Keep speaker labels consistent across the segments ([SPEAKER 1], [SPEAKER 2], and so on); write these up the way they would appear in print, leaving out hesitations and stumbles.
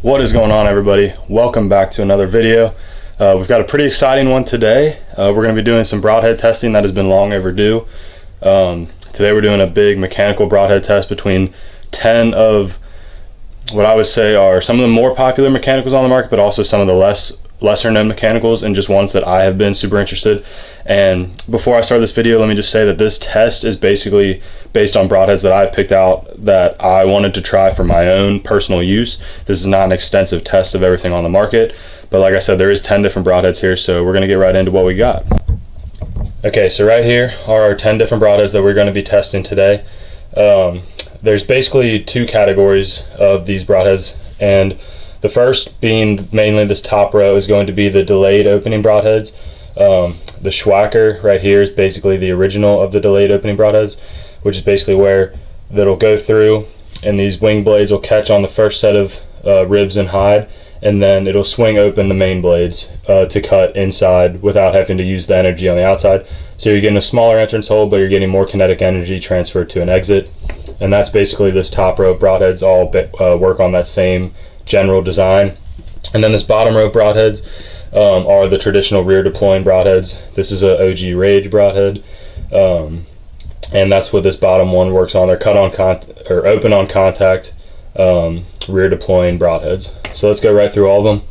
[SPEAKER 1] What is going on, everybody? Welcome back to another video. We've got a pretty exciting one today. We're going to be doing some broadhead testing that has been long overdue. Today we're doing a big mechanical broadhead test between 10 of what I would say are some of the more popular mechanicals on the market, but also some of the lesser known mechanicals, and just ones that I have been super interested. And before I start this video, let me just say that this test is basically based on broadheads that I've picked out that I wanted to try for my own personal use. This is not an extensive test of everything on the market, but like I said, there is 10 different broadheads here, so we're going to get right into what we got. Okay, so right here are our 10 different broadheads that we're going to be testing today. There's basically two categories of these broadheads, and the first being mainly this top row is going to be the delayed opening broadheads. The Schwacker right here is basically the original of the delayed opening broadheads, which is basically where that'll go through and these wing blades will catch on the first set of ribs and hide, and then it'll swing open the main blades to cut inside without having to use the energy on the outside. So you're getting a smaller entrance hole, but you're getting more kinetic energy transferred to an exit. And that's basically this top row of broadheads all work on that same general design. And then this bottom row of broadheads are the traditional rear deploying broadheads. This is a OG Rage broadhead, and that's what this bottom one works on. They're cut on or open on contact rear deploying broadheads. So let's go right through all of them.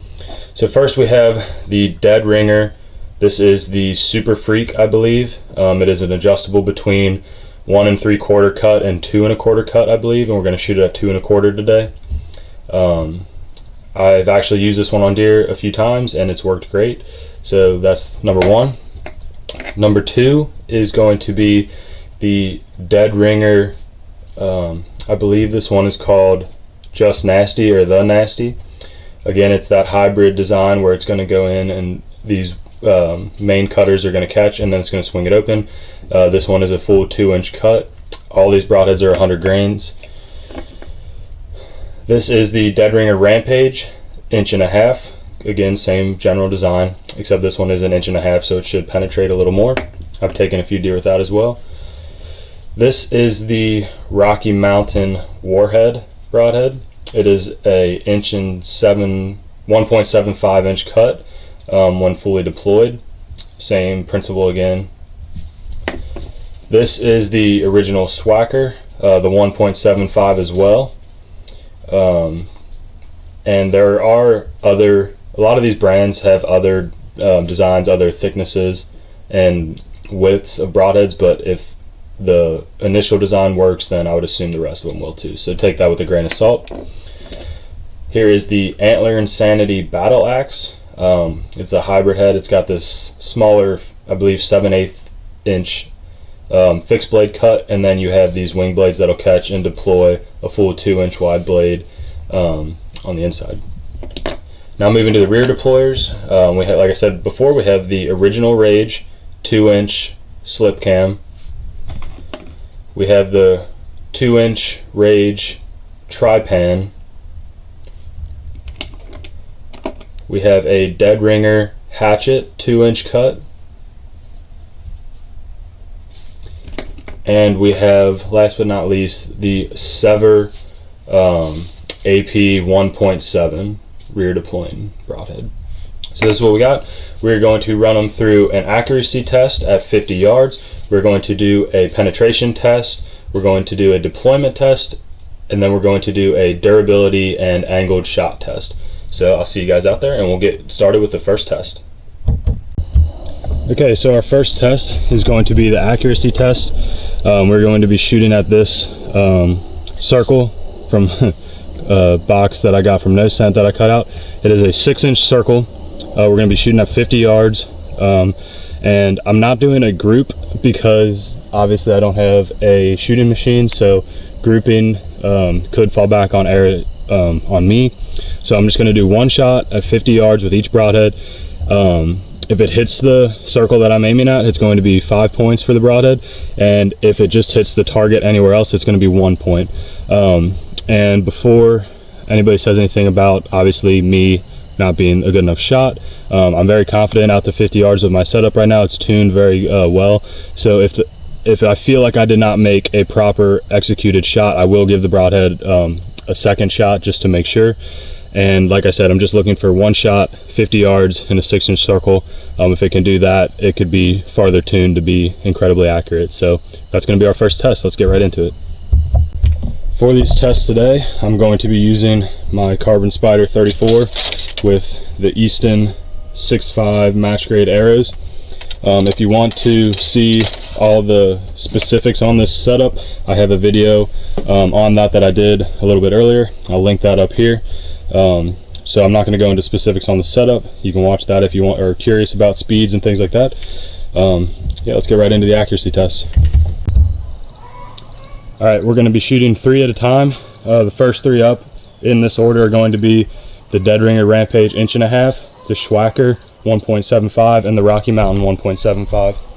[SPEAKER 1] So first we have the Dead Ringer. This is the Super Freak, I believe. It is an adjustable between 1 3/4 cut and 2 1/4 cut, I believe, and we're going to shoot it at 2 1/4 today. I've actually used this one on deer a few times and it's worked great. So that's number one. Number two is going to be the Dead Ringer. I believe this one is called Just Nasty or The Nasty. Again, it's that hybrid design where it's going to go in and these main cutters are going to catch and then it's going to swing it open. This one is a full 2-inch cut. All these broadheads are 100 grains. This is the Dead Ringer Rampage, 1.5 inch. Again, same general design, except this one is 1.5 inch, so it should penetrate a little more. I've taken a few deer with that as well. This is the Rocky Mountain Warhead broadhead. It is a 1.75 inch cut when fully deployed. Same principle again. This is the original Schwacker, the 1.75 as well. And there are a lot of these brands have other designs, other thicknesses and widths of broadheads, but if the initial design works, then I would assume the rest of them will too. So take that with a grain of salt. Here is the Antler Insanity Battle Axe. It's a hybrid head. It's got this smaller, I believe 7/8 inch fixed blade cut, and then you have these wing blades that'll catch and deploy a full 2-inch wide blade on the inside. Now moving to the rear deployers, we have, like I said before, we have the original Rage 2-inch slip cam. We have the 2-inch Rage Tri-Pan. We have a Dead Ringer Hatchet 2-inch cut. And we have, last but not least, the Sever AP 1.7 rear deploying broadhead. So this is what we got. We're going to run them through an accuracy test at 50 yards. We're going to do a penetration test. We're going to do a deployment test, and then we're going to do a durability and angled shot test. So I'll see you guys out there, and we'll get started with the first test. Okay, so our first test is going to be the accuracy test. We're going to be shooting at this circle from a box that I got from No Scent that I cut out. It is a 6-inch circle. We're going to be shooting at 50 yards. And I'm not doing a group because obviously I don't have a shooting machine, so grouping could fall back on me. So I'm just going to do one shot at 50 yards with each broadhead. If it hits the circle that I'm aiming at, it's going to be 5 points for the broadhead, and if it just hits the target anywhere else, it's going to be 1 point. And before anybody says anything about obviously me not being a good enough shot, I'm very confident out to 50 yards of my setup right now. It's tuned very well, so if I feel like I did not make a proper executed shot, I will give the broadhead a second shot just to make sure. And like I said, I'm just looking for one shot, 50 yards in a 6-inch circle. If it can do that, it could be farther tuned to be incredibly accurate. So that's going to be our first test. Let's get right into it. For these tests today, I'm going to be using my Carbon Spider 34 with the Easton 6.5 match grade arrows. If you want to see all the specifics on this setup, I have a video on that I did a little bit earlier. I'll link that up here. So I'm not going to go into specifics on the setup. You can watch that if you want, or are curious about speeds and things like that. Yeah, let's get right into the accuracy test. All right, we're going to be shooting 3 at a time. The first 3 up in this order are going to be the Dead Ringer Rampage 1.5 inch, the Schwacker 1.75, and the Rocky Mountain 1.75.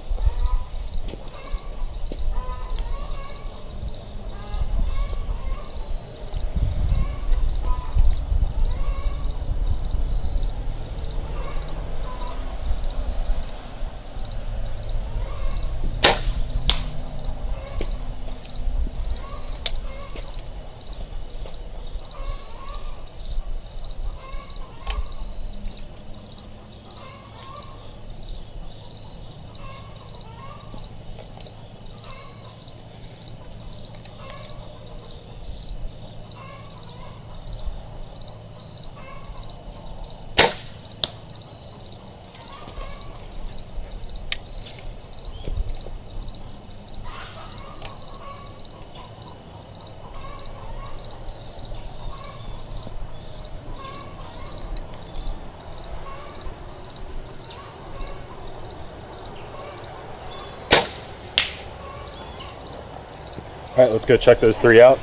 [SPEAKER 1] All right, let's go check those 3 out.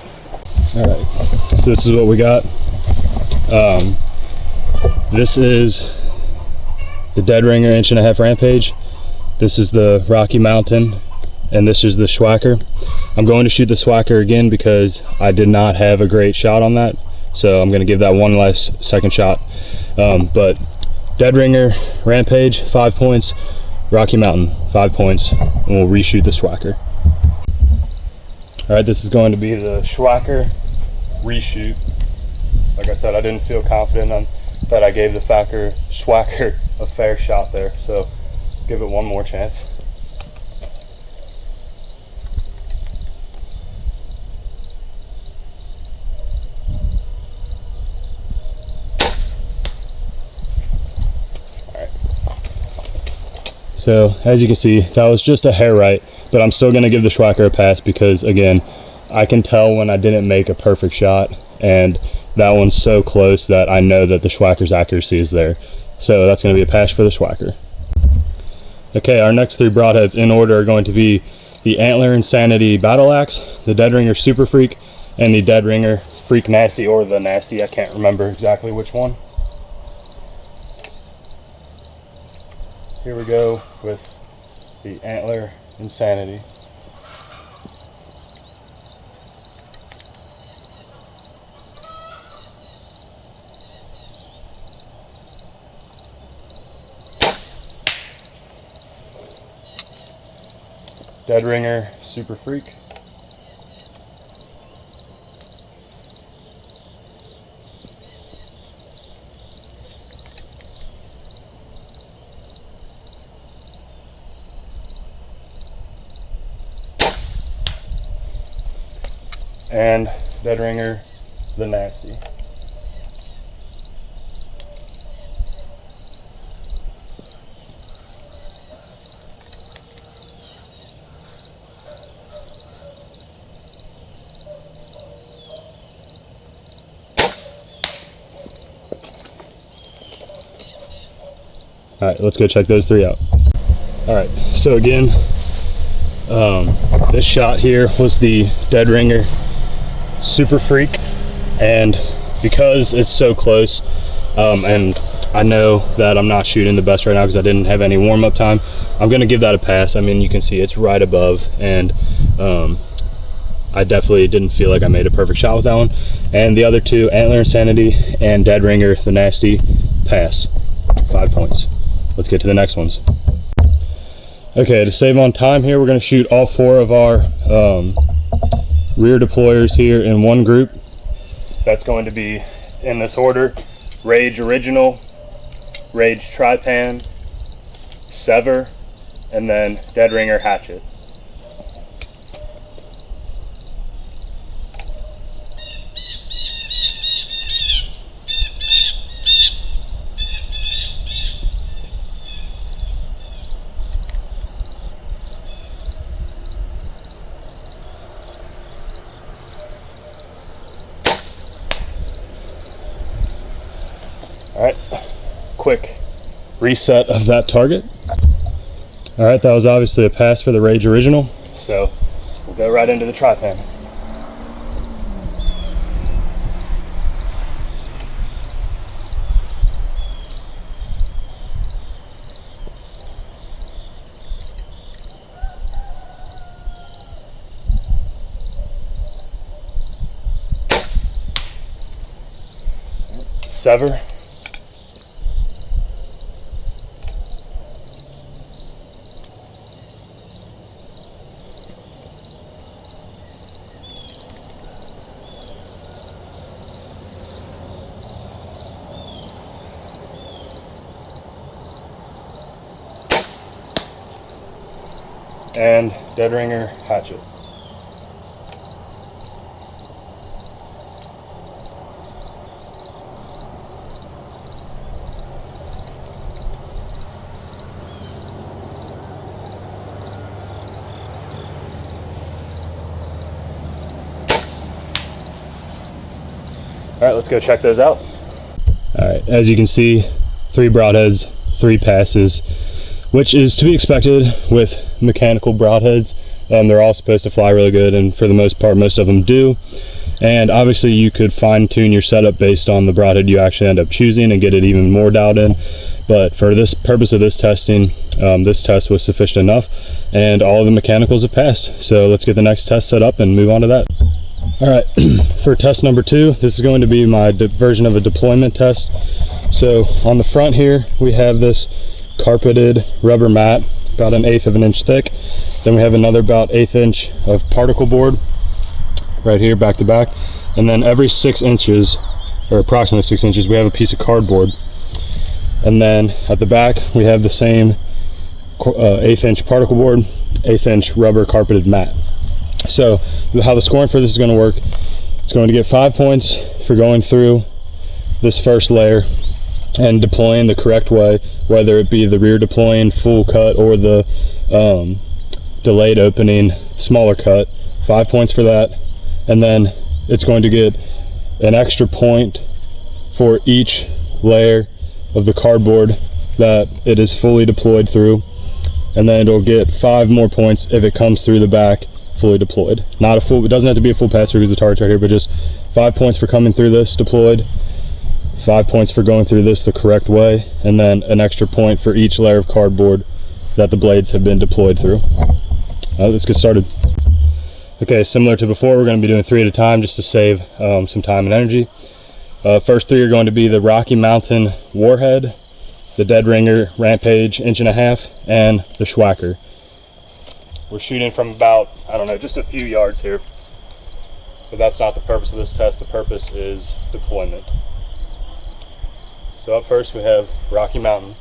[SPEAKER 1] All right, so this is what we got. This is the Dead Ringer 1.5 inch Rampage. This is the Rocky Mountain, and this is the Schwacker. I'm going to shoot the Schwacker again because I did not have a great shot on that. So I'm gonna give that one last second shot. But Dead Ringer Rampage, 5 points. Rocky Mountain, 5 points. And we'll reshoot the Schwacker. All right, this is going to be the Schwacker reshoot. Like I said, I didn't feel confident that I gave the Schwacker a fair shot there, so give it one more chance. All right. So as you can see, that was just a hair right. But I'm still going to give the Schwacker a pass because, again, I can tell when I didn't make a perfect shot, and that one's so close that I know that the Schwacker's accuracy is there. So that's going to be a pass for the Schwacker. Okay, our next 3 broadheads in order are going to be the Antler Insanity Battle Axe, the Dead Ringer Super Freak, and the Dead Ringer Freak Nasty, or the Nasty. I can't remember exactly which one. Here we go with the Antler Insanity. Dead Ringer Super Freak. And Dead Ringer the Nasty. All right, let's go check those 3 out. All right, so again, this shot here was the Dead Ringer Super Freak, and because it's so close, and I know that I'm not shooting the best right now because I didn't have any warm-up time, I'm going to give that a pass. I mean, you can see it's right above, and I definitely didn't feel like I made a perfect shot with that one. And the other 2, Antler Insanity and Dead Ringer the Nasty, pass. 5 points. Let's get to the next ones. Okay, to save on time here, we're going to shoot all 4 of our rear deployers here in one group. That's going to be in this order: Rage Original, Rage Tri-Pan, Sever, and then Dead Ringer Hatchet. Alright, quick reset of that target. Alright, that was obviously a pass for the Rage Original, so we'll go right into the Tri-Pan. Sever. And Dead Ringer Hatchet. Alright, let's go check those out. Alright, as you can see, 3 broadheads, 3 passes, which is to be expected with mechanical broadheads. They're all supposed to fly really good, and for the most part, most of them do. And obviously you could fine tune your setup based on the broadhead you actually end up choosing and get it even more dialed in. But for this purpose of this testing, this test was sufficient enough, and all of the mechanicals have passed. So let's get the next test set up and move on to that. Alright, for test number 2, this is going to be my version of a deployment test. So on the front here, we have this carpeted rubber mat, about 1/8 of an inch thick. Then we have another about 1/8 inch of particle board right here, back to back. And then every 6 inches, or approximately 6 inches, we have a piece of cardboard. And then at the back, we have the same 1/8 inch particle board, 1/8 inch rubber carpeted mat. So how the scoring for this is going to work, it's going to get 5 points for going through this first layer and deploying the correct way, whether it be the rear deploying full cut or the delayed opening smaller cut. 5 points for that. And then it's going to get an extra point for each layer of the cardboard that it is fully deployed through. And then it'll get 5 more points if it comes through the back fully deployed. Not a full, it doesn't have to be a full pass through the target right here, but just 5 points for coming through this deployed, 5 points for going through this the correct way, and then an extra point for each layer of cardboard that the blades have been deployed through. Let's get started. Okay, similar to before, we're going to be doing 3 at a time just to save some time and energy. First 3 are going to be the Rocky Mountain Warhead, the Dead Ringer Rampage 1.5 inch, and the Schwacker. We're shooting from about, I don't know, just a few yards here. But that's not the purpose of this test. The purpose is deployment. So up first we have Rocky Mountain.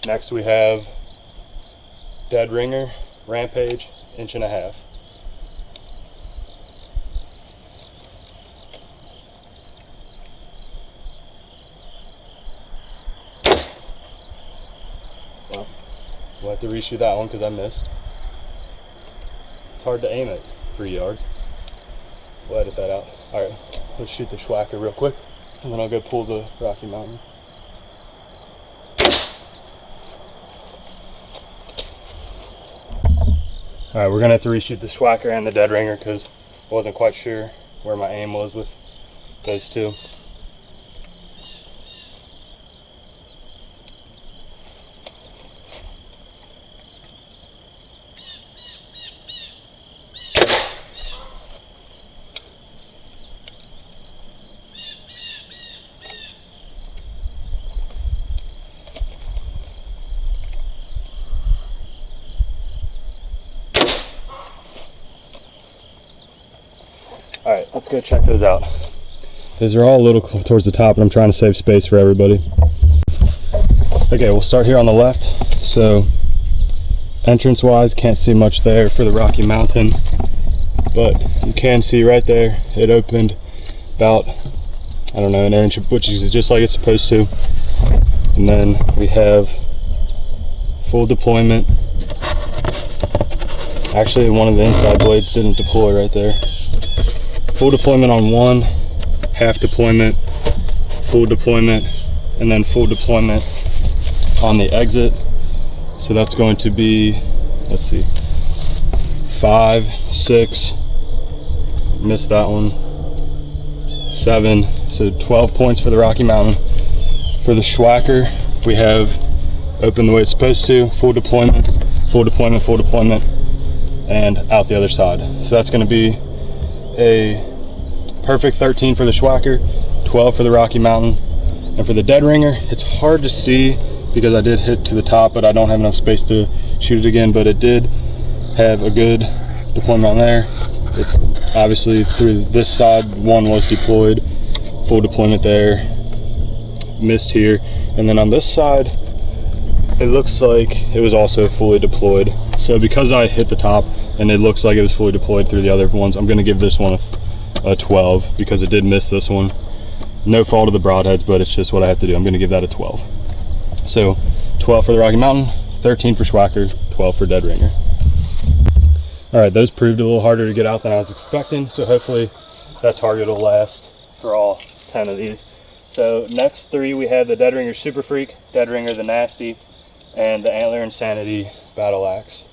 [SPEAKER 1] Next we have Dead Ringer Rampage 1.5 inch. We'll have to reshoot that one because I missed. It's hard to aim at 3 yards. We'll edit that out. Alright, let's shoot the Schwacker real quick, and then I'll go pull the Rocky Mountain. Alright, we're going to have to reshoot the Schwacker and the Dead Ringer because I wasn't quite sure where my aim was with those two. All right, let's go check those out. Those are all a little towards the top, and I'm trying to save space for everybody. Okay, we'll start here on the left. So entrance-wise, can't see much there for the Rocky Mountain, but you can see right there, it opened about, I don't know, an inch, which is just like it's supposed to. And then we have full deployment. Actually, one of the inside blades didn't deploy right there. Full deployment on one, half deployment, full deployment, and then full deployment on the exit. So that's going to be, let's see, 5, 6, missed that one, 7, so 12 points for the Rocky Mountain. For the Schwacker, we have opened the way it's supposed to, full deployment, full deployment, full deployment, and out the other side. So that's going to be a perfect 13 for the Schwacker, 12 for the Rocky Mountain. And for the dead ringer, it's hard to see because I did hit to the top, but I don't have enough space to shoot it again, but it did have a good deployment on there. It's obviously through this side, one was deployed, full deployment there, missed here. And then on this side, it looks like it was also fully deployed. So because I hit the top and it looks like it was fully deployed through the other ones, I'm gonna give this one a 12 because it did miss this one. No fault of the broadheads, but it's just what I have to do. I'm gonna give that a 12. So 12 for the Rocky Mountain, 13 for Schwacker, 12 for dead ringer. All right, those proved a little harder to get out than I was expecting. So hopefully that target will last for all 10 of these. So next 3, we have the dead ringer Super Freak, dead ringer the Nasty, and the Antler Insanity Battle Axe.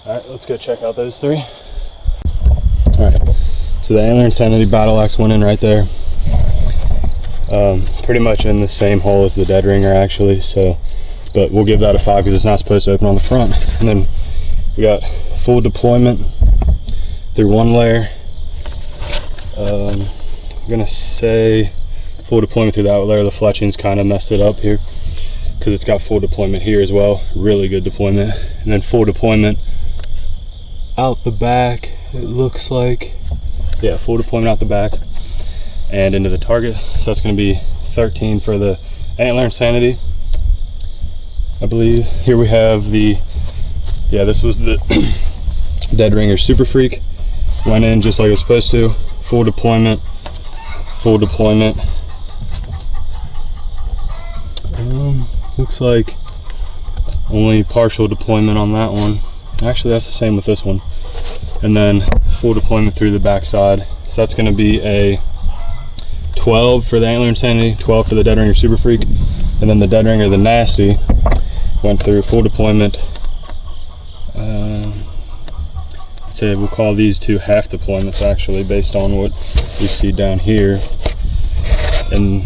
[SPEAKER 1] All right, let's go check out those 3. All right, so the Antler Insanity Battle Axe went in right there. Pretty much in the same hole as the dead ringer actually, so, but we'll give that a 5 because it's not supposed to open on the front. And then we got full deployment through one layer. I'm gonna say full deployment through that layer. The fletching's kind of messed it up here because it's got full deployment here as well. Really good deployment. And then full deployment out the back, it looks like. Yeah, full deployment out the back and into the target. So that's going to be 13 for the Antler Insanity, I believe. Here we have the, yeah, this was the dead ringer Super Freak. Went in just like it was supposed to. Full deployment, full deployment. Looks like only partial deployment on that one. Actually, that's the same with this one. And then full deployment through the backside. So that's going to be a 12 for the Antler Insanity, 12 for the dead ringer Super Freak, and then the dead ringer the Nasty went through full deployment. I'd say we'll call these 2 half deployments actually, based on what we see down here. And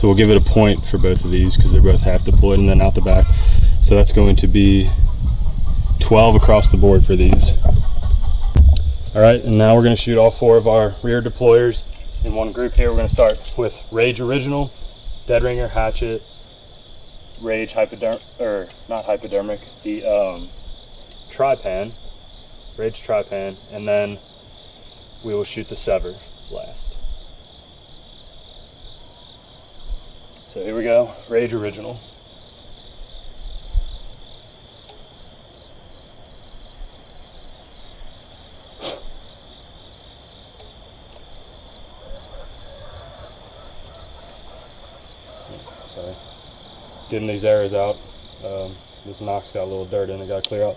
[SPEAKER 1] so we'll give it a point for both of these because they're both half deployed and then out the back. So that's going to be 12 across the board for these. All right, and now we're going to shoot all 4 of our rear deployers in one group here. We're going to start with Rage Original, dead ringer, hatchet, Rage hypodermic, or not hypodermic, the Trypan, Rage Trypan, and then we will shoot the Sever last. So here we go, Rage Original. Getting these arrows out. This knock's got a little dirt in it, got to clear out.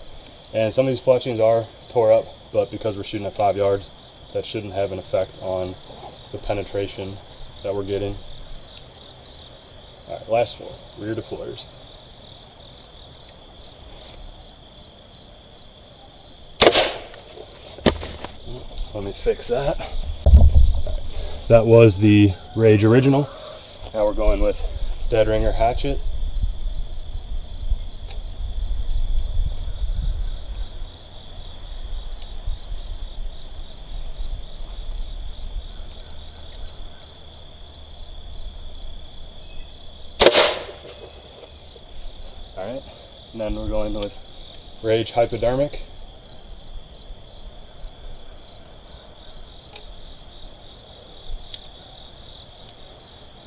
[SPEAKER 1] And some of these fletchings are tore up, but because we're shooting at 5 yards, that shouldn't have an effect on the penetration that we're getting. All right, last 4, rear deployers. Let me fix that. Right. That was the Rage original. Now we're going with Dead Ringer hatchet. All right, and then we're going with Rage hypodermic.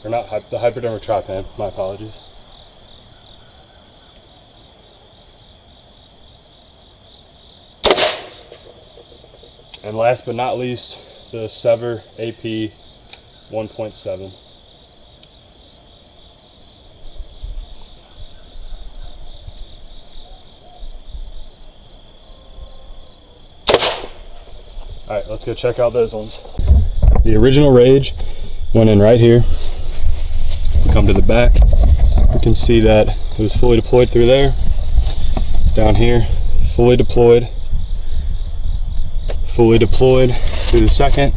[SPEAKER 1] Or not, the hypodermic trypan, my apologies. And last but not least, the Sever AP 1.7. All right, let's go check out those ones. The original Rage went in right here. Come to the back, you can see that it was fully deployed through there. Down here, fully deployed through the second.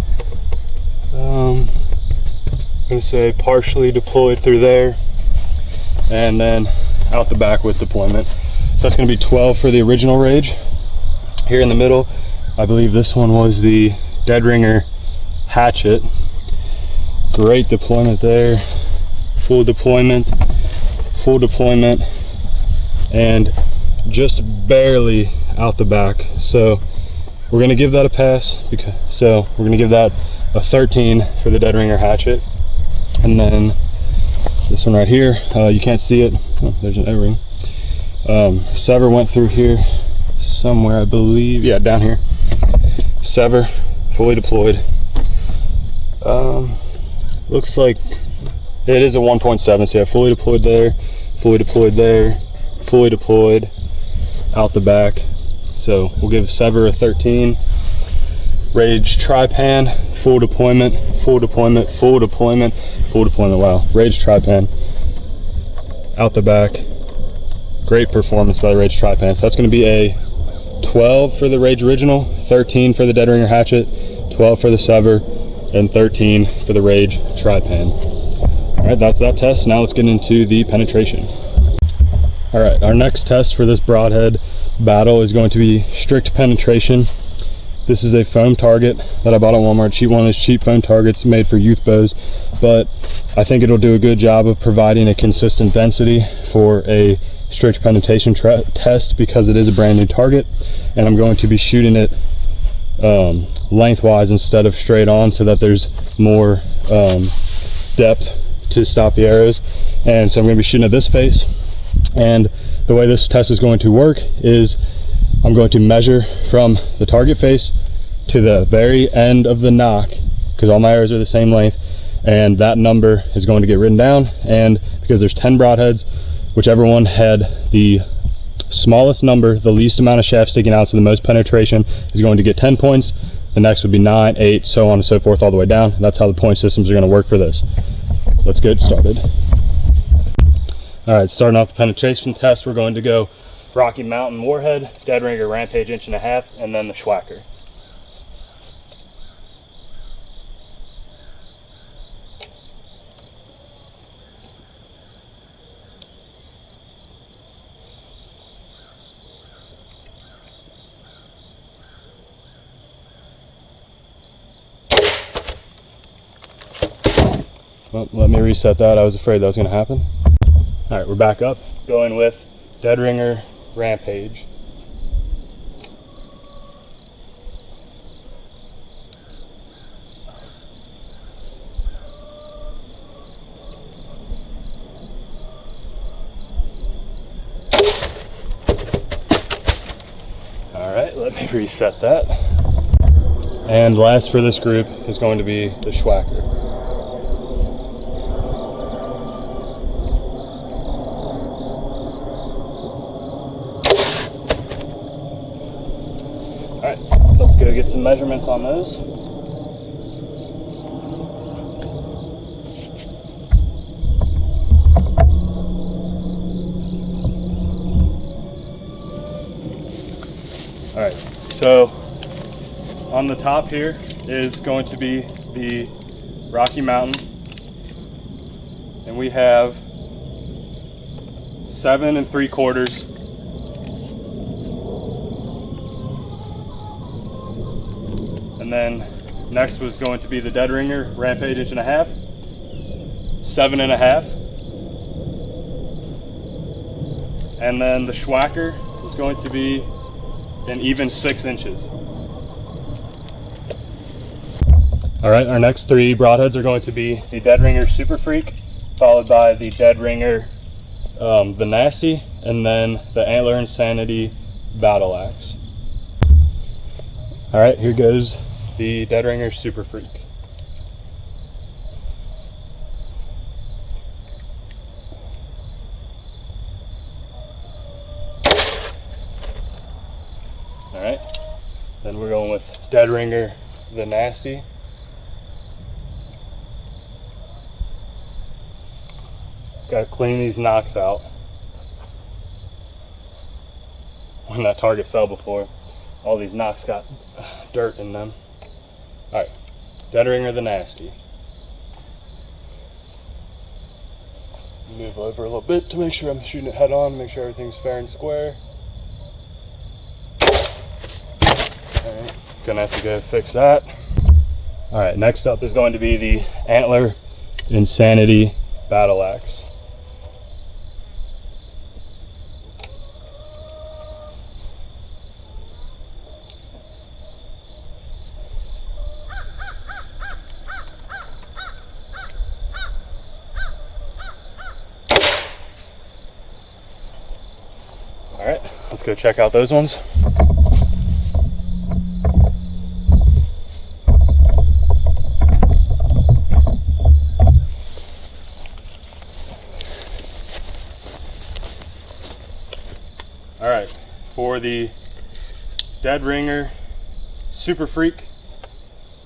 [SPEAKER 1] I'm going to say partially deployed through there, and then out the back with deployment. So that's going to be 12 for the original Rage. Here in the middle, I believe this one was the Dead Ringer hatchet. Great deployment there. Full deployment, and just barely out the back. So we're gonna give that a pass, so we're gonna give that a 13 for the Dead Ringer hatchet. And then this one right here, you can't see it. Oh, there's an O-ring. Sever went through here somewhere, I believe. Yeah, down here. Sever, fully deployed. Looks like it is a 1.7, so yeah, fully deployed there, fully deployed out the back. So we'll give Sever a 13. Rage trypan, full deployment, wow. Rage trypan, out the back. Great performance by the Rage trypan. So that's going to be a 12 for the Rage original, 13 for the Dead Ringer hatchet, 12 for the Sever, and 13 for the Rage trypan. All right, that's that test. Now let's get into the penetration. All right, our next test for this broadhead battle is going to be strict penetration. This is a foam target that I bought at Walmart. One of those cheap foam targets made for youth bows, but I think it'll do a good job of providing a consistent density for a strict penetration test because it is a brand new target, and I'm going to be shooting it lengthwise instead of straight on so that there's more depth to stop the arrows. And so I'm going to be shooting at this face, and the way this test is going to work is I'm going to measure from the target face to the very end of the nock, because all my arrows are the same length, and that number is going to get written down. And because there's 10 broadheads, whichever one had the smallest number, the least amount of shaft sticking out, so the most penetration, is going to get 10 points. The next would be 9, 8, so on and so forth all the way down. That's how the point systems are going to work for this. Let's get started. All right, starting off the penetration test, we're going to go Rocky Mountain Warhead, Dead Ringer Rampage 1.5 inch, and then the Schwacker. Well, let me reset that. I was afraid that was going to happen. All right, we're back up. Going with Dead Ringer Rampage. All right, let me reset that. And last for this group is going to be the Schwacker. All right, let's go get some measurements on those. All right, so on the top here is going to be the Rocky Mountain, and we have 7 3/4. And then next was going to be the Dead Ringer Rampage 1.5 inch, 7.5. And then the Schwacker is going to be an even 6 inches. All right, our next 3 broadheads are going to be the Dead Ringer Super Freak, followed by the Dead Ringer the Nasty, and then the Antler Insanity Battle Axe. All right, here goes the Dead Ringer Super Freak. All right, then we're going with Dead Ringer the Nasty. Got to clean these knocks out. When that target fell before, all these knocks got dirt in them. All right, Dead Ringer the Nasty. Move over a little bit to make sure I'm shooting it head on, make sure everything's fair and square. All right, gonna have to go fix that. All right, next up is going to be the Antler Insanity Battle Axe. All right, let's go check out those ones. All right, for the Dead Ringer Super Freak,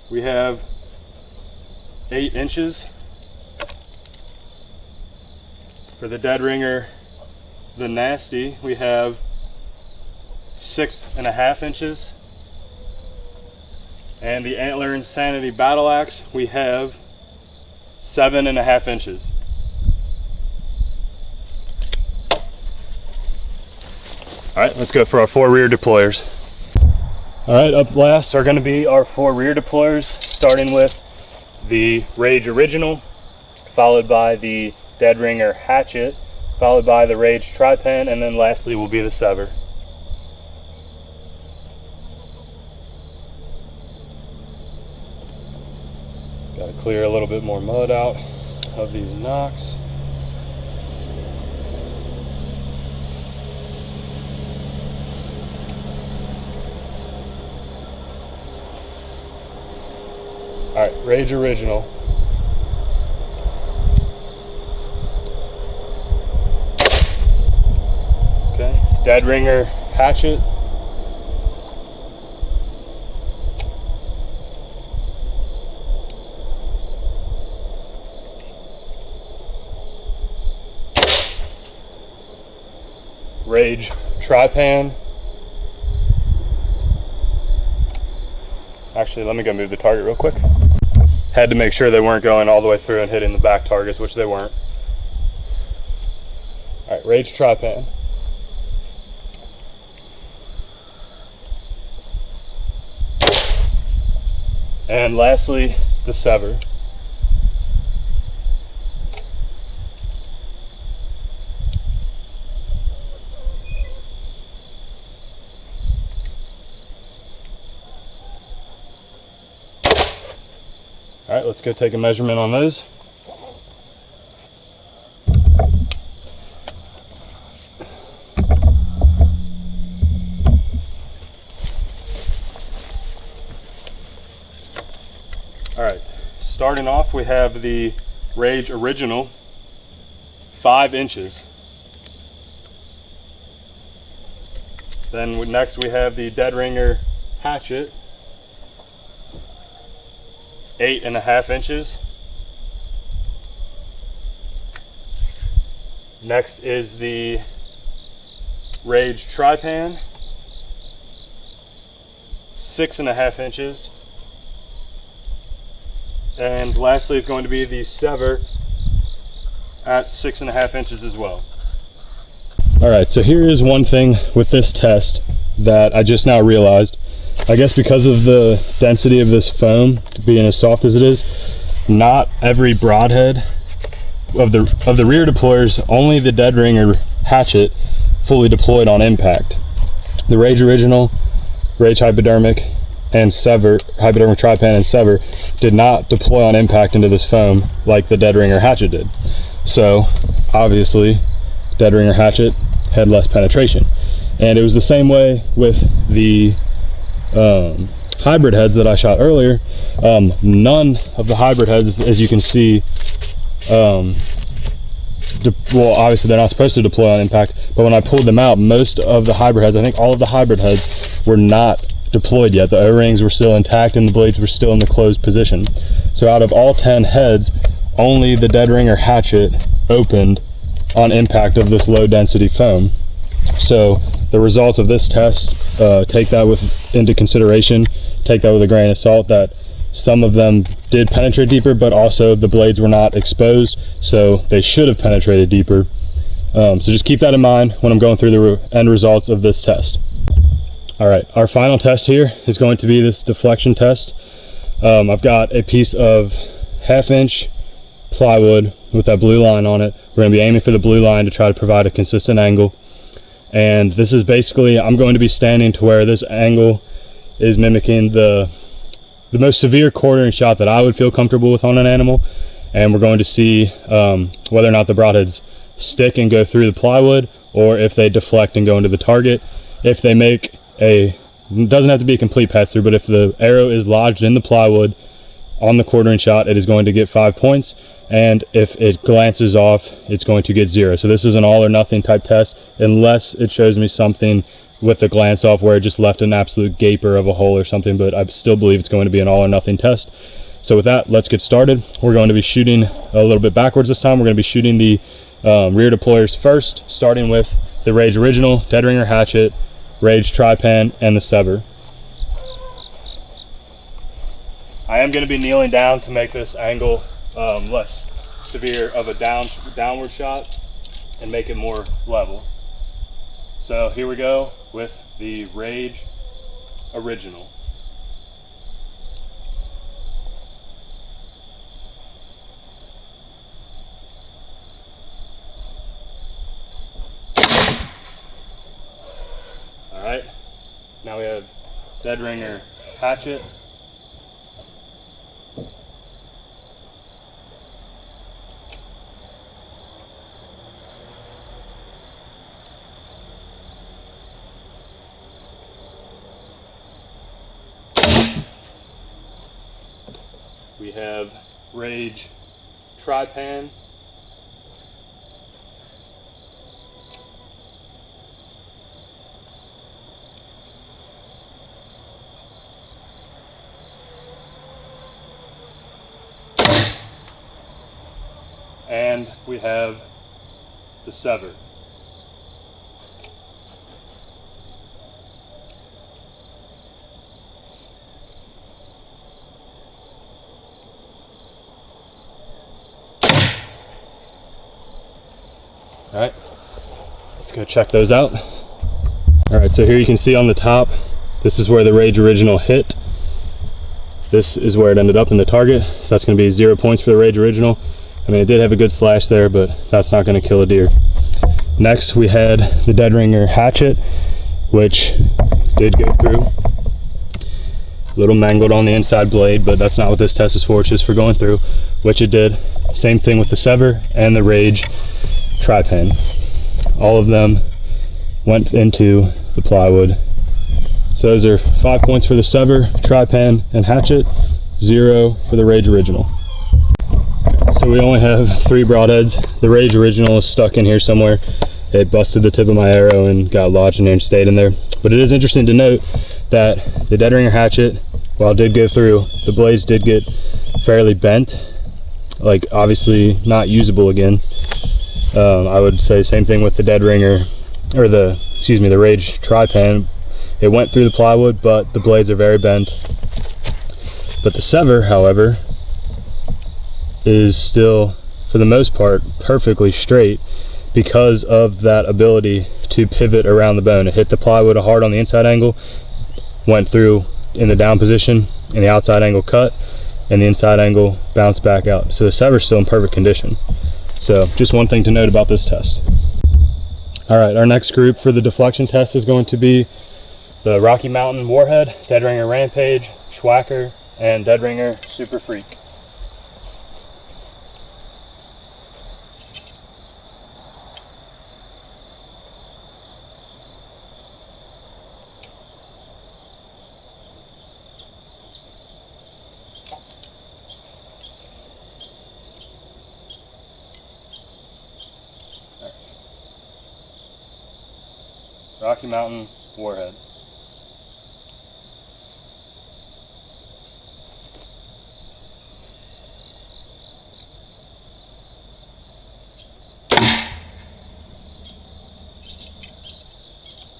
[SPEAKER 1] we have 8 inches. For the Dead Ringer the Nasty, we have 6.5 inches. And the Antler Insanity Battle Axe, we have 7.5 inches. All right, let's go for our 4 rear deployers. All right, up last are going to be our 4 rear deployers, starting with the Rage Original, followed by the Dead Ringer Hatchet, followed by the Rage Tri-Pan, and then lastly will be the Sever. Got to clear a little bit more mud out of these knocks. All right, Rage Original. Okay, Dead Ringer Hatchet. Rage Tri-Pan. Actually, let me go move the target real quick. Had to make sure they weren't going all the way through and hitting the back targets, which they weren't. All right, Rage Tri-Pan. And lastly, the Sever. All right, let's go take a measurement on those. All right, starting off, we have the Rage Original, 5 inches. Then next we have the Dead Ringer hatchet, 8.5 inches. Next is the Rage Tri-Pan, 6.5 inches. And lastly is going to be the Sever at 6.5 inches as well. Alright, so here is one thing with this test that I just now realized. I guess because of the density of this foam being as soft as it is, not every broadhead of the rear deployers, only the dead ringer hatchet fully deployed on impact. The Rage Original, Rage Hypodermic, and Sever, Hypodermic Tri-Pan and Sever, did not deploy on impact into this foam like the dead ringer hatchet did. So obviously dead ringer hatchet had less penetration, and it was the same way with the hybrid heads that I shot earlier. None of the hybrid heads, as you can see, well, obviously they're not supposed to deploy on impact, but when I pulled them out, most of the hybrid heads, I think all of the hybrid heads, were not deployed yet. The O-rings were still intact and the blades were still in the closed position. So out of all 10 heads, only the dead ringer hatchet opened on impact of this low density foam. So the results of this test, take that into consideration, take that with a grain of salt, that some of them did penetrate deeper, but also the blades were not exposed, so they should have penetrated deeper. So just keep that in mind when I'm going through the end results of this test. All right, our final test here is going to be this deflection test. I've got a piece of 1/2 inch plywood with that blue line on it. We're gonna be aiming for the blue line to try to provide a consistent angle. And this is basically, I'm going to be standing to where this angle is mimicking the most severe quartering shot that I would feel comfortable with on an animal. And we're going to see whether or not the broadheads stick and go through the plywood, or if they deflect and go into the target. If they make it doesn't have to be a complete pass through, but if the arrow is lodged in the plywood on the quartering shot, it is going to get 5 points. And if it glances off, it's going to get 0. So this is an all or nothing type test, unless it shows me something with the glance off where it just left an absolute gaper of a hole or something, but I still believe it's going to be an all or nothing test. So with that, let's get started. We're going to be shooting a little bit backwards this time. We're going to be shooting the rear deployers first, starting with the Rage Original, dead ringer hatchet, Rage Tri-Pan, and the Sever. I am going to be kneeling down to make this angle less severe of a downward shot and make it more level. So here we go with the Rage Original. Alright, now we have dead ringer hatchet. We have Rage Tri-Pan. And we have the Sever. All right, let's go check those out. All right, so here you can see on the top, this is where the Rage Original hit. This is where it ended up in the target. So that's gonna be 0 points for the Rage Original. I mean, it did have a good slash there, but that's not gonna kill a deer. Next, we had the dead ringer hatchet, which did go through. A little mangled on the inside blade, but that's not what this test is for. It's just for going through, which it did. Same thing with the Sever and the Rage Tri-Pan. All of them went into the plywood. So those are 5 points for the Sever, Tri-Pan, and hatchet, 0 for the Rage Original. So we only have 3 broadheads. The Rage Original is stuck in here somewhere. It busted the tip of my arrow and got lodged in there and stayed in there. But it is interesting to note that the dead ringer hatchet, while it did go through, the blades did get fairly bent, like obviously not usable again. I would say same thing with the dead ringer, or the Rage tri-pan. It went through the plywood, but the blades are very bent. But the sever, however, is still, for the most part, perfectly straight because of that ability to pivot around the bone. It hit the plywood hard on the inside angle, went through in the down position, and the outside angle cut, and the inside angle bounced back out. So the sever's still in perfect condition. So just one thing to note about this test. All right, our next group for the deflection test is going to be the Rocky Mountain Warhead, Dead Ringer Rampage, Schwacker, and Dead Ringer Super Freak. Rocky Mountain Warhead.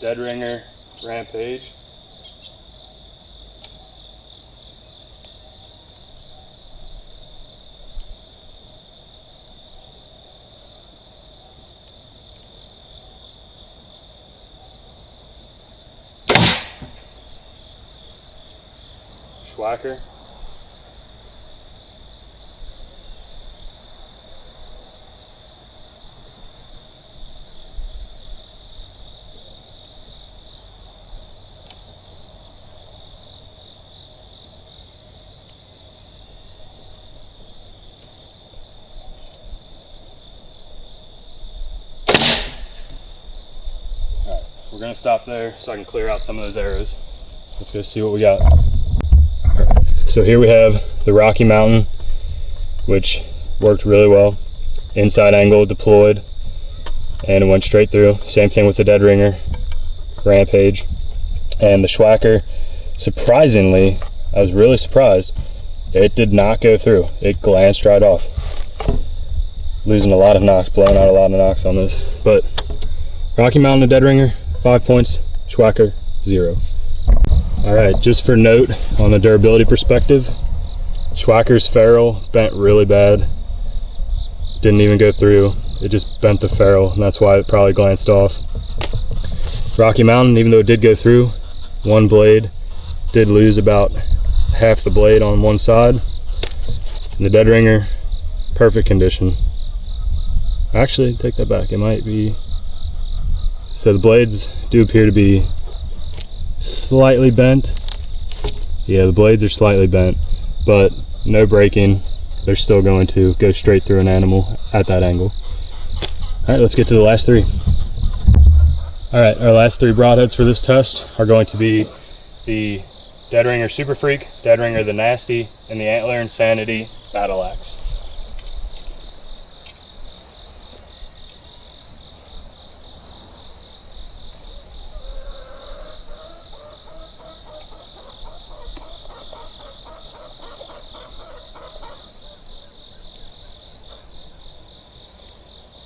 [SPEAKER 1] Dead Ringer Rampage. Schwacker. Alright, we're going to stop there so I can clear out some of those arrows. Let's go see what we got. So here we have the Rocky Mountain, which worked really well. Inside angle deployed, and it went straight through. Same thing with the Dead Ringer Rampage. And the Schwacker, surprisingly, I was really surprised, it did not go through. It glanced right off. Losing a lot of knocks, blowing out a lot of knocks on this. But Rocky Mountain and Dead Ringer, 5 points. Schwacker, 0. All right, just for note on the durability perspective, Schwacker's ferrule bent really bad. Didn't even go through. It just bent the ferrule, and that's why it probably glanced off. Rocky Mountain, even though it did go through, one blade did lose about half the blade on one side. And the Dead Ringer, perfect condition. Actually, take that back. It might be. So the blades do appear to be slightly bent. Yeah, the blades are slightly bent, but no breaking. They're still going to go straight through an animal at that angle. All right, let's get to the last three. All right, our last three broadheads for this test are going to be the Dead Ringer Super Freak, Dead Ringer the Nasty, and the Antler Insanity Battle Axe.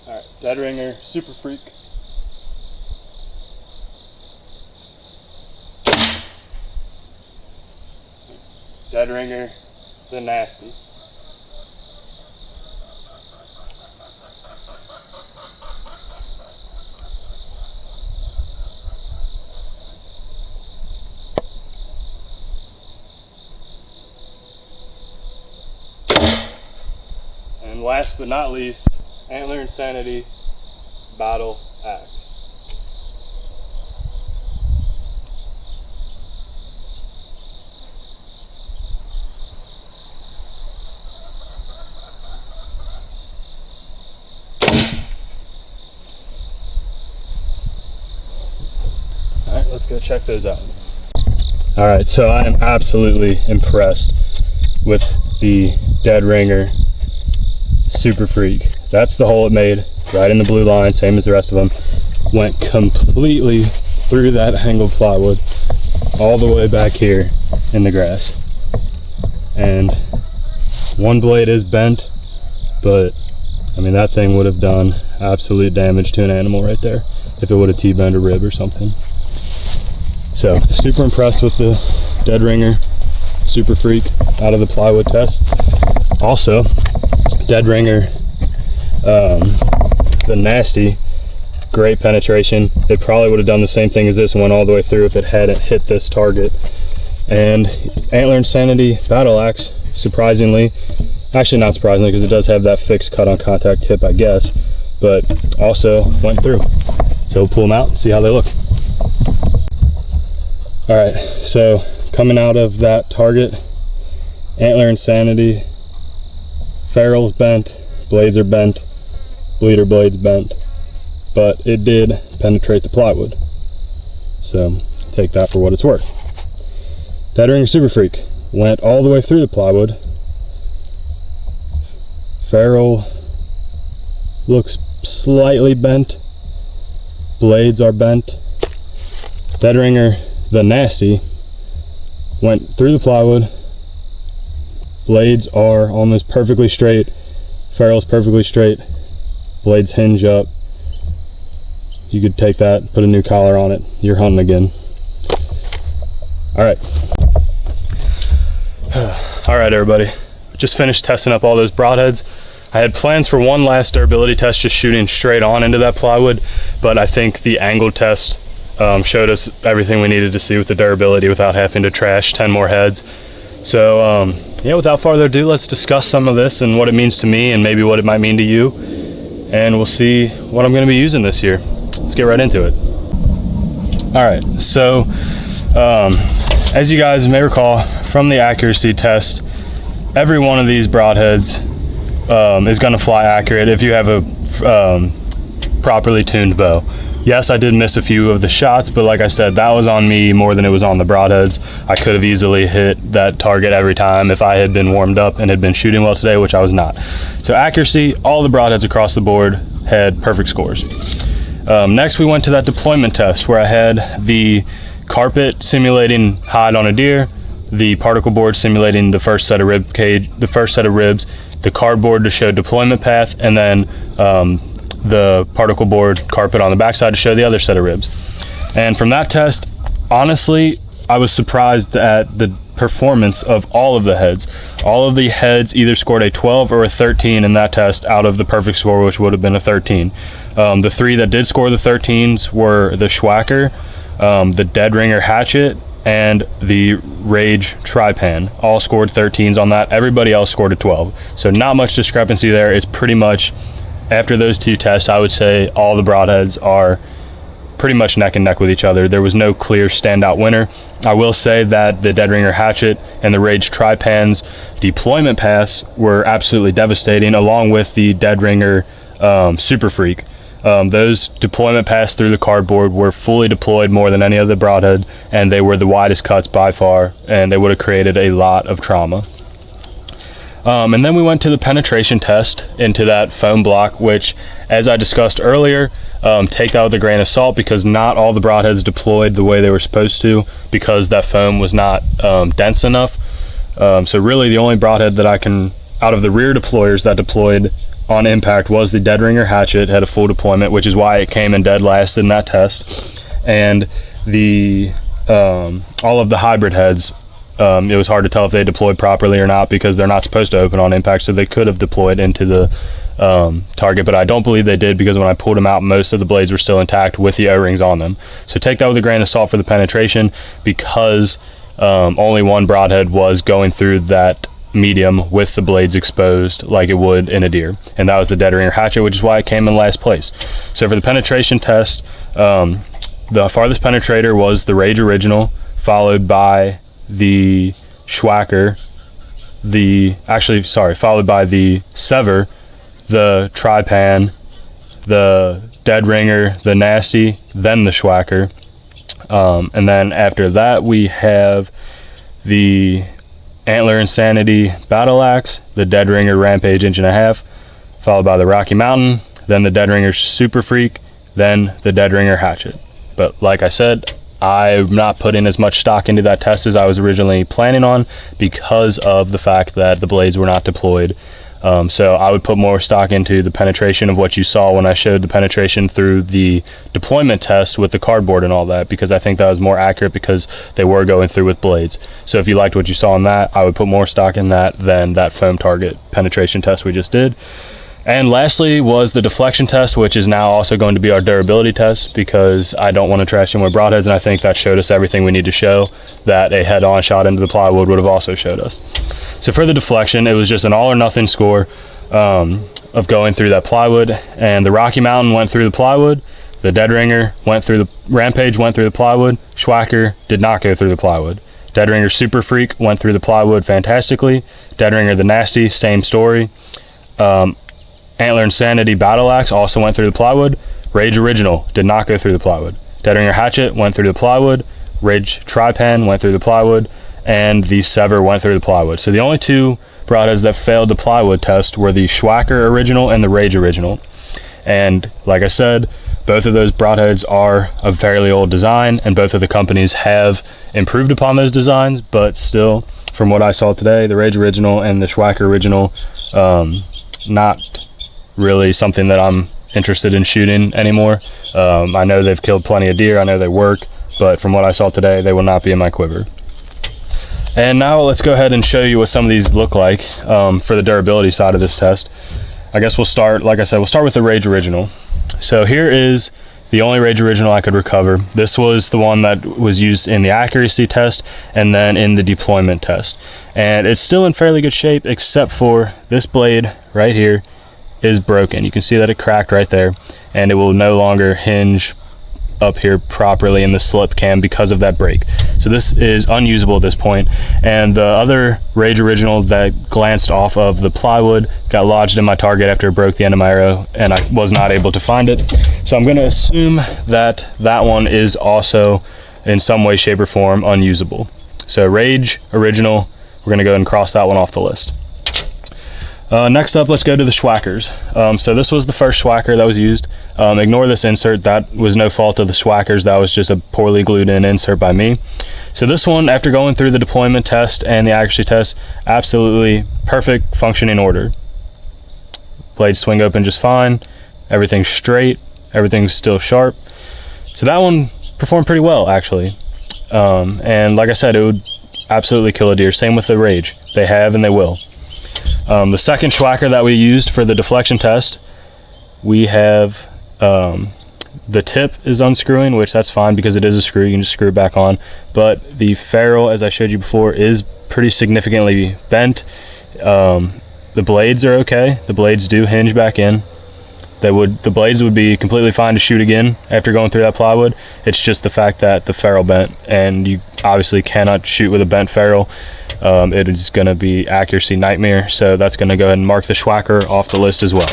[SPEAKER 1] Alright, Dead Ringer Super Freak. Dead Ringer the Nasty. And last but not least, Antler Insanity Battle Axe. Alright, let's go check those out. Alright, so I am absolutely impressed with the Dead Ringer Super Freak. That's the hole it made, right in the blue line, same as the rest of them. Went completely through that angled plywood. all the way back here in the grass. And one blade is bent, but I mean, that thing would have done absolute damage to an animal right there if it would have T-boned a rib or something. So super impressed with the dead ringer Super Freak out of the plywood test. Also, dead ringer, the Nasty, great penetration. It probably would have done the same thing as this and went all the way through if it hadn't hit this target. And Antler Insanity Battle Axe, surprisingly, actually not surprisingly because it does have that fixed cut on contact tip, I guess, but also went through. So we'll pull them out and see how they look. All right, so coming out of that target, Antler Insanity, ferrule's bent, blades are bent, bleeder blade's bent, but it did penetrate the plywood. So take that for what it's worth. Dead ringer Super Freak went all the way through the plywood. Ferrule looks slightly bent, blades are bent. Dead ringer the Nasty went through the plywood, blades are almost perfectly straight, ferrule's perfectly straight, blades hinge up. You could take that, put a new collar on it, you're hunting again. All right everybody, just finished testing up all those broadheads. I had plans for one last durability test, just shooting straight on into that plywood, but I think the angle test showed us everything we needed to see with the durability without having to trash 10 more heads. So yeah, without further ado, let's discuss some of this and what it means to me and maybe what it might mean to you, and we'll see what I'm going to be using this year. Let's get right into it. All right, so as you guys may recall from the accuracy test, every one of these broadheads is going to fly accurate if you have a properly tuned bow. Yes, I did miss a few of the shots, but like I said, that was on me more than it was on the broadheads. I could have easily hit that target every time if I had been warmed up and had been shooting well today, which I was not. So accuracy, all the broadheads across the board had perfect scores. Next, we went to that deployment test where I had the carpet simulating hide on a deer, the particle board simulating the first set of ribs, the cardboard to show deployment path, and then the particle board carpet on the backside to show the other set of ribs. And from that test, honestly, I was surprised at the performance of all of the heads. All of the heads either scored a 12 or a 13 in that test out of the perfect score, which would have been a 13. The three that did score the 13s were the Schwacker, the Dead Ringer Hatchet, and the Rage Tripan. All scored 13s on that. Everybody else scored a 12. So not much discrepancy there. It's pretty much, after those two tests, I would say all the broadheads are pretty much neck and neck with each other. There was no clear standout winner. I will say that the Dead Ringer Hatchet and the Rage Tripan's deployment paths were absolutely devastating, along with the Dead Ringer Super Freak. Those deployment paths through the cardboard were fully deployed more than any other broadhead, and they were the widest cuts by far, and they would have created a lot of trauma. And then we went to the penetration test into that foam block, which, as I discussed earlier, take that with a grain of salt because not all the broadheads deployed the way they were supposed to because that foam was not dense enough. So really the only broadhead that I can, out of the rear deployers that deployed on impact, was the Dead Ringer Hatchet, had a full deployment, which is why it came in dead last in that test. And the all of the hybrid heads, it was hard to tell if they deployed properly or not because they're not supposed to open on impact, so they could have deployed into the target, but I don't believe they did because when I pulled them out, most of the blades were still intact with the O-rings on them. So take that with a grain of salt for the penetration because only one broadhead was going through that medium with the blades exposed like it would in a deer, and that was the Dead Ringer Hatchet, which is why it came in last place. So for the penetration test, the farthest penetrator was the Rage Original, followed by the Schwacker, followed by the Sever, the Tripan, the Dead Ringer, the Nasty, then the Schwacker. And then after that we have the Antler Insanity Battle Axe, the Dead Ringer Rampage 1.5 inch, followed by the Rocky Mountain, then the Dead Ringer Super Freak, then the Dead Ringer Hatchet. But like I said, I'm not putting as much stock into that test as I was originally planning on because of the fact that the blades were not deployed. So I would put more stock into the penetration of what you saw when I showed the penetration through the deployment test with the cardboard and all that, because I think that was more accurate because they were going through with blades. So if you liked what you saw in that, I would put more stock in that than that foam target penetration test we just did. And lastly was the deflection test, which is now also going to be our durability test, because I don't want to trash any more broadheads, and I think that showed us everything we need to show that a head-on shot into the plywood would have also showed us. So for the deflection, it was just an all or nothing score of going through that plywood, and the Rocky Mountain went through the plywood, the Dead Ringer went through the Rampage, went through the plywood, Schwacker did not go through the plywood. Dead Ringer Super Freak went through the plywood fantastically. Dead Ringer the Nasty, same story. Antler Insanity Battle Axe also went through the plywood. Rage Original did not go through the plywood. Dead Ringer Hatchet went through the plywood. Rage Tripan went through the plywood. And the Sever went through the plywood. So the only two broadheads that failed the plywood test were the Schwacker Original and the Rage Original. And like I said, both of those broadheads are a fairly old design, and both of the companies have improved upon those designs, but still, from what I saw today, the Rage Original and the Schwacker Original, not really something that I'm interested in shooting anymore. I know they've killed plenty of deer, I know they work, but from what I saw today, they will not be in my quiver. And now let's go ahead and show you what some of these look like for the durability side of this test. I guess we'll start, like I said, we'll start with the Rage Original. So here is the only Rage Original I could recover. This was the one that was used in the accuracy test and then in the deployment test. And it's still in fairly good shape, except for this blade right here is broken. You can see that it cracked right there, and it will no longer hinge up here properly in the slip cam because of that break. So this is unusable at this point. And the other Rage Original that glanced off of the plywood got lodged in my target after it broke the end of my arrow, and I was not able to find it. So I'm going to assume that that one is also in some way, shape, or form unusable. So Rage Original, we're going to go ahead and cross that one off the list. Next up, let's go to the Schwackers. So this was the first Schwacker that was used. Ignore this insert, that was no fault of the Schwackers, that was just a poorly glued in insert by me. So this one, after going through the deployment test and the accuracy test, absolutely perfect functioning order. Blades swing open just fine, everything's straight, everything's still sharp. So that one performed pretty well, actually. And like I said, it would absolutely kill a deer. Same with the Rage, they have and they will. The second Schwacker that we used for the deflection test, we have the tip is unscrewing, which that's fine because it is a screw, you can just screw it back on. But the ferrule, as I showed you before, is pretty significantly bent. The blades are okay, the blades do hinge back in. The blades would be completely fine to shoot again after going through that plywood. It's just the fact that the ferrule bent, and you obviously cannot shoot with a bent ferrule. It is going to be accuracy nightmare, so that's going to go ahead and mark the Schwacker off the list as well.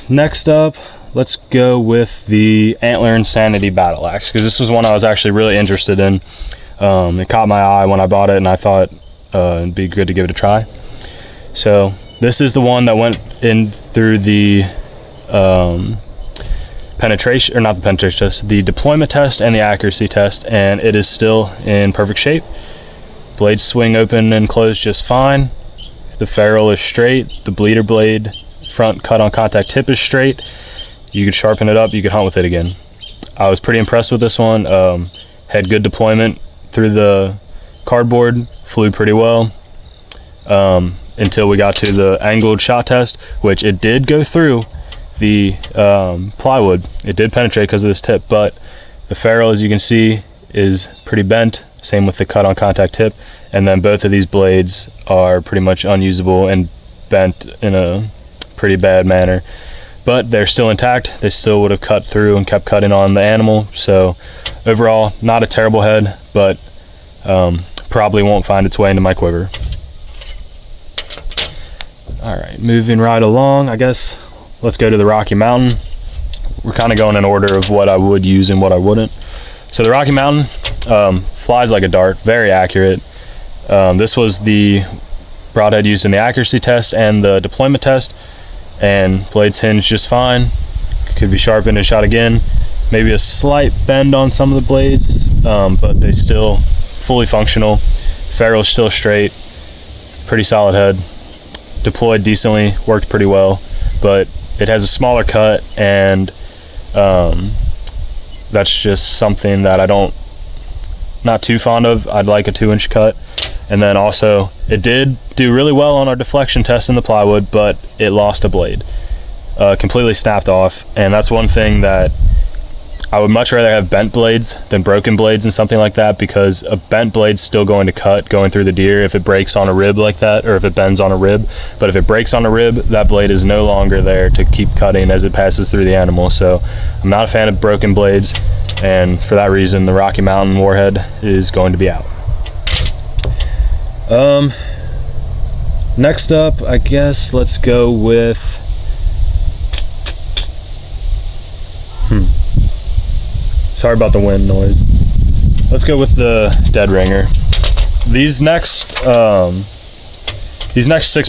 [SPEAKER 1] Next up, let's go with the Antler Insanity Battle Axe, because this was one I was actually really interested in. It caught my eye when I bought it, and I thought it'd be good to give it a try. So this is the one that went in through the penetration, or not the penetration test, the deployment test and the accuracy test, and it is still in perfect shape. Blades swing open and close just fine. The ferrule is straight. The bleeder blade front cut on contact tip is straight. You could sharpen it up, you could hunt with it again. I was pretty impressed with this one. Had good deployment through the cardboard, flew pretty well. Until we got to the angled shot test, which it did go through the plywood. It did penetrate because of this tip, but the ferrule, as you can see, is pretty bent. Same with the cut on contact tip, and then both of these blades are pretty much unusable and bent in a pretty bad manner, but they're still intact. They still would have cut through and kept cutting on the animal. So overall, not a terrible head, but probably won't find its way into my quiver. All right, moving right along, I guess let's go to the Rocky Mountain. We're kind of going in order of what I would use and what I wouldn't. So the Rocky Mountain flies like a dart, very accurate. This was the broadhead used in the accuracy test and the deployment test, and blades hinge just fine. Could be sharpened and shot again. maybe a slight bend on some of the blades, but they still fully functional. Ferrule's still straight, pretty solid head, deployed decently, worked pretty well, but it has a smaller cut, and that's just something that not too fond of. I'd like a 2-inch cut. And then also, it did do really well on our deflection test in the plywood, but it lost a blade, completely snapped off. And that's one thing that I would much rather have bent blades than broken blades and something like that, because a bent blade's still going to cut going through the deer if it breaks on a rib like that, or if it bends on a rib. But if it breaks on a rib, that blade is no longer there to keep cutting as it passes through the animal. So I'm not a fan of broken blades, and for that reason, the Rocky Mountain Warhead is going to be out. Next up, I guess let's go with sorry about the wind noise. Let's go with the Dead Ringer. These next 6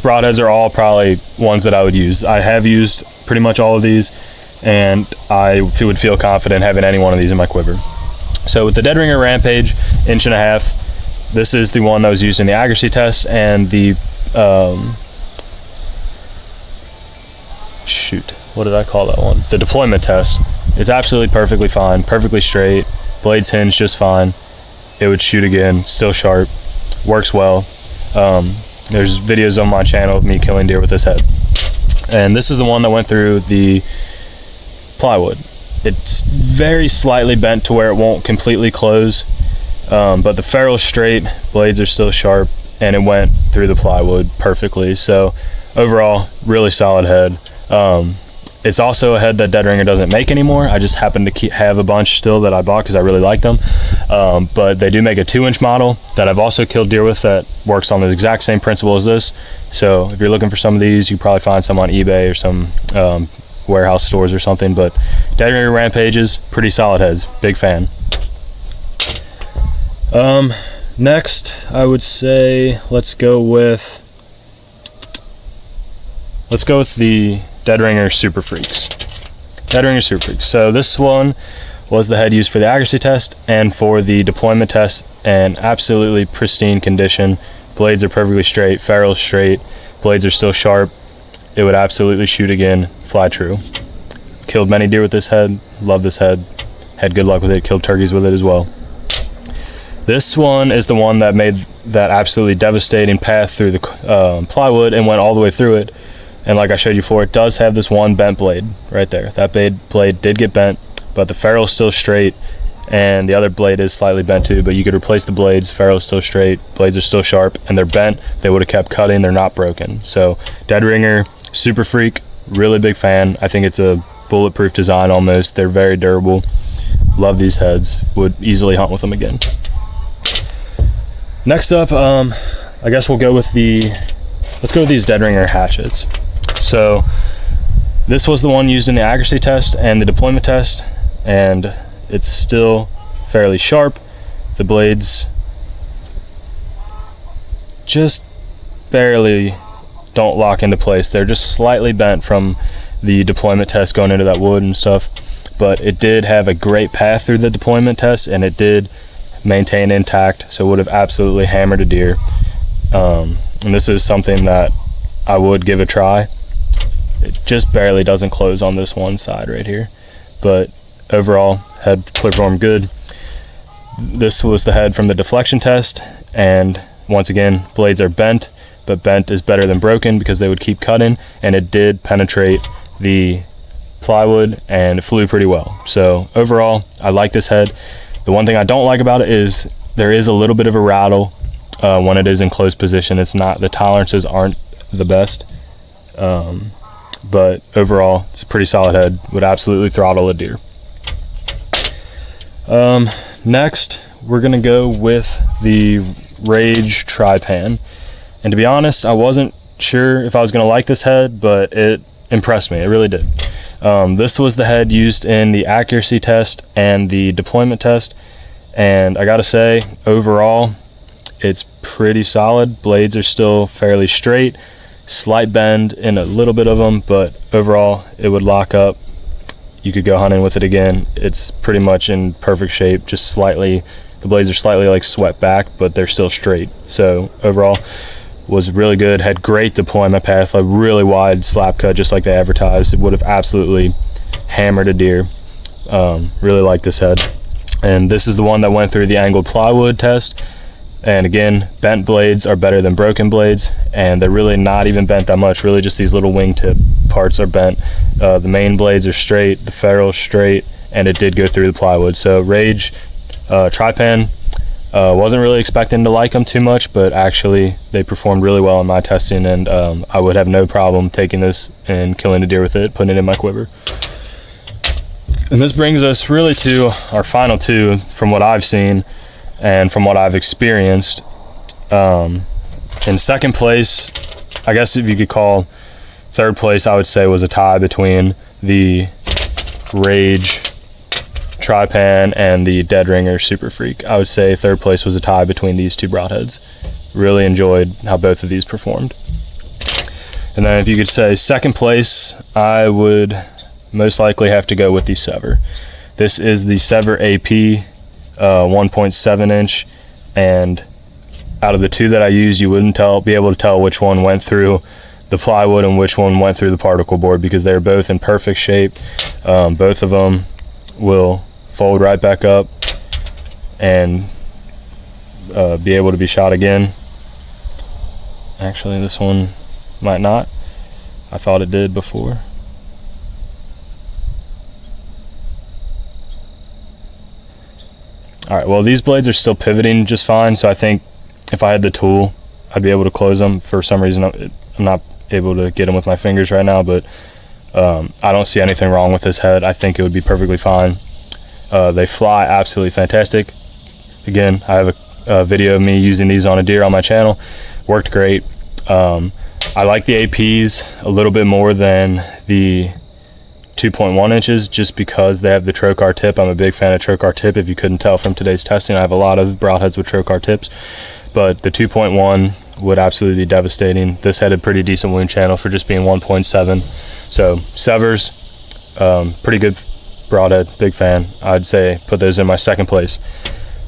[SPEAKER 1] broadheads are all probably ones that I would use. I have used pretty much all of these, and I would feel confident having any one of these in my quiver. So with the Dead Ringer Rampage 1.5 inch, this is the one that was used in the accuracy test and the what did I call that one? The deployment test. It's absolutely perfectly fine, perfectly straight, blades hinge just fine. It would shoot again, still sharp, works well. There's videos on my channel of me killing deer with this head. And this is the one that went through the plywood. It's very slightly bent to where it won't completely close, but the ferrule's straight, blades are still sharp, and it went through the plywood perfectly. So overall, really solid head. It's also a head that Dead Ringer doesn't make anymore. I just happen to have a bunch still that I bought because I really like them. But they do make a 2-inch model that I've also killed deer with that works on the exact same principle as this. So if you're looking for some of these, you probably find some on eBay or some warehouse stores or something. But Dead Ringer Rampages, pretty solid heads. Big fan. Next, I would say let's go with the Dead Ringer Super Freaks. Dead Ringer Super Freaks. So this one was the head used for the accuracy test and for the deployment test, and absolutely pristine condition. Blades are perfectly straight, ferrule's straight, blades are still sharp. It would absolutely shoot again, fly true. Killed many deer with this head, love this head, had good luck with it, killed turkeys with it as well. This one is the one that made that absolutely devastating path through the plywood and went all the way through it. And like I showed you before, it does have this one bent blade right there. That blade did get bent, but the ferrule's still straight, and the other blade is slightly bent too, but you could replace the blades. Ferrule's still straight, blades are still sharp, and they're bent. They would have kept cutting, they're not broken. So Dead Ringer Super Freak, really big fan. I think it's a bulletproof design almost. They're very durable. Love these heads, would easily hunt with them again. Next up, I guess we'll go with let's go with these Dead Ringer hatchets. So this was the one used in the accuracy test and the deployment test, and it's still fairly sharp. The blades just barely don't lock into place. They're just slightly bent from the deployment test going into that wood and stuff, but it did have a great path through the deployment test, and it did maintain intact, so it would have absolutely hammered a deer. And this is something that I would give a try. It just barely doesn't close on this one side right here, but overall head performed good. This was the head from the deflection test, and once again, blades are bent, but bent is better than broken because they would keep cutting, and it did penetrate the plywood and it flew pretty well. So overall, I like this head. The one thing I don't like about it is there is a little bit of a rattle when it is in closed position. It's not, the tolerances aren't the best, but overall it's a pretty solid head, would absolutely throttle a deer. Next we're gonna go with the Rage Tri-Pan, and to be honest, I wasn't sure if I was gonna like this head, but it impressed me, it really did. This was the head used in the accuracy test and the deployment test, and I gotta say, overall it's pretty solid. Blades are still fairly straight, slight bend in a little bit of them, but overall it would lock up you could go hunting with it again. It's pretty much in perfect shape, just slightly, the blades are slightly like swept back, but they're still straight. So overall, was really good, had great deployment path, a really wide slap cut just like they advertised. It would have absolutely hammered a deer. Really like this head. And this is the one that went through the angled plywood test. And again, bent blades are better than broken blades, and they're really not even bent that much, really just these little wingtip parts are bent. The main blades are straight, the ferrule's straight, and it did go through the plywood. So Rage Trypan, wasn't really expecting to like them too much, but actually they performed really well in my testing, and I would have no problem taking this and killing a deer with it, putting it in my quiver. And this brings us really to our final two from what I've seen and from what I've experienced. In second place, I guess if you could call third place, I would say was a tie between the Rage Trypan and the Dead Ringer Super Freak. I would say third place was a tie between these two broadheads. Really enjoyed how both of these performed. And then if you could say second place, I would most likely have to go with the Sever. This is the Sever AP 1.7 inch, and out of the two that I used, you wouldn't be able to tell which one went through the plywood and which one went through the particle board, because they're both in perfect shape. Both of them will fold right back up and be able to be shot again. Actually, this one might not. I thought it did before. Alright, well, these blades are still pivoting just fine, so I think if I had the tool, I'd be able to close them. For some reason, I'm not able to get them with my fingers right now, but I don't see anything wrong with this head. I think it would be perfectly fine. They fly absolutely fantastic. Again, I have a video of me using these on a deer on my channel. Worked great. I like the APs a little bit more than the 2.1 inches just because they have the trocar tip. I'm a big fan of trocar tip. If you couldn't tell from today's testing, I have a lot of broadheads with trocar tips, but the 2.1 would absolutely be devastating. This had a pretty decent wound channel for just being 1.7. So Severs, pretty good broadhead, big fan. I'd say put those in my second place.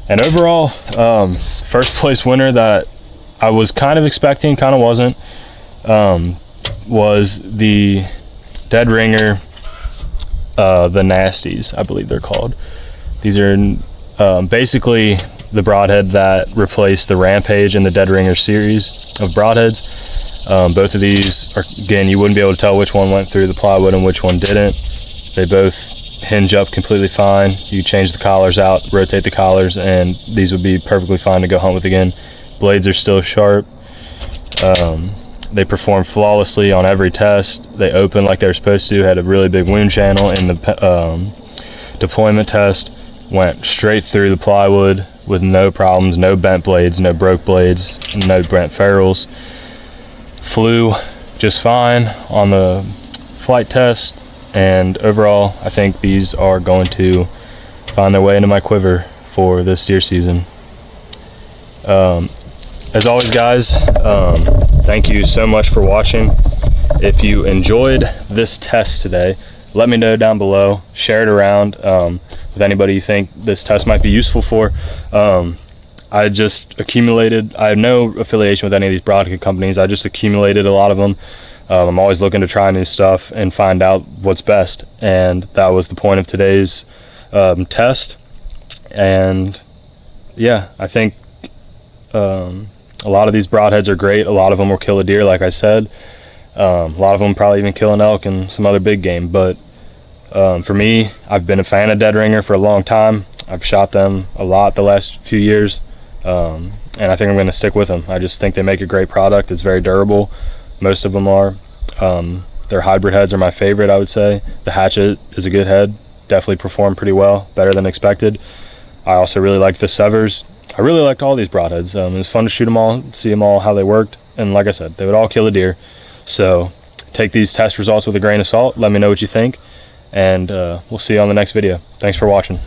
[SPEAKER 1] And overall, first place winner that I was kind of expecting, kind of wasn't, was the Dead Ringer, the Nasties, I believe they're called. These are basically the broadhead that replaced the Rampage and the Dead Ringer series of broadheads. Both of these are, again, you wouldn't be able to tell which one went through the plywood and which one didn't. They both hinge up completely fine. You change the collars out, rotate the collars, and these would be perfectly fine to go hunt with again. Blades are still sharp. They perform flawlessly on every test. They open like they're supposed to. Had a really big wound channel in the deployment test. Went straight through the plywood with no problems, no bent blades, no broke blades, no bent ferrules. Flew just fine on the flight test, and overall I think these are going to find their way into my quiver for this deer season. As always, guys, thank you so much for watching. If you enjoyed this test today, let me know down below. Share it around with anybody you think this test might be useful for. I just accumulated, I have no affiliation with any of these broadhead companies. I just accumulated a lot of them. I'm always looking to try new stuff and find out what's best, and that was the point of today's test. And yeah, I think a lot of these broadheads are great. A lot of them will kill a deer, like I said. A lot of them probably even kill an elk and some other big game. But for me, I've been a fan of Dead Ringer for a long time. I've shot them a lot the last few years, and I think I'm going to stick with them. I just think they make a great product. It's very durable. Most of them are. Their hybrid heads are my favorite, I would say. The Hatchet is a good head. Definitely performed pretty well, better than expected. I also really like the Severs. I really liked all these broadheads. It was fun to shoot them all, see them all, how they worked. And like I said, they would all kill a deer. So take these test results with a grain of salt. Let me know what you think. And we'll see you on the next video. Thanks for watching.